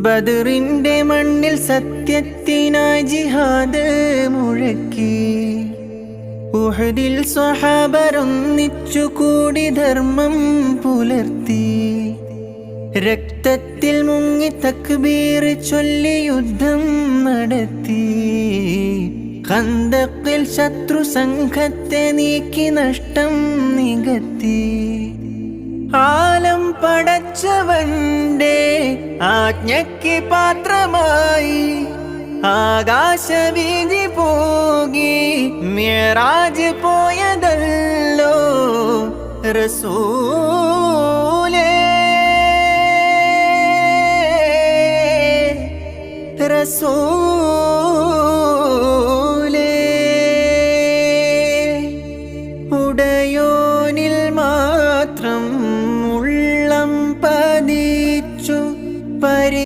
ബദറിന്റെ മണ്ണിൽ സത്യത്തിനായി ജിഹാദ് മുഴക്കി. ഉഹദിൽ സ്വഹാബരൊന്നിച്ചു കൂടി ധർമ്മം പുലർത്തി. രക്തത്തിൽ മുങ്ങി തക്ബീർ ചൊല്ലി യുദ്ധം നടത്തി. ഖന്തഖിൽ ശത്രു സംഘത്തെ നീക്കി നഷ്ടം നികത്തി. ആലം പടച്ചവന്റെ ആജ്ഞയ്ക്ക് പാത്രമായി ആകാശവീതി പോകി മിഅ്റാജ് പോയതല്ലോ റസൂലേ. റസൂലേ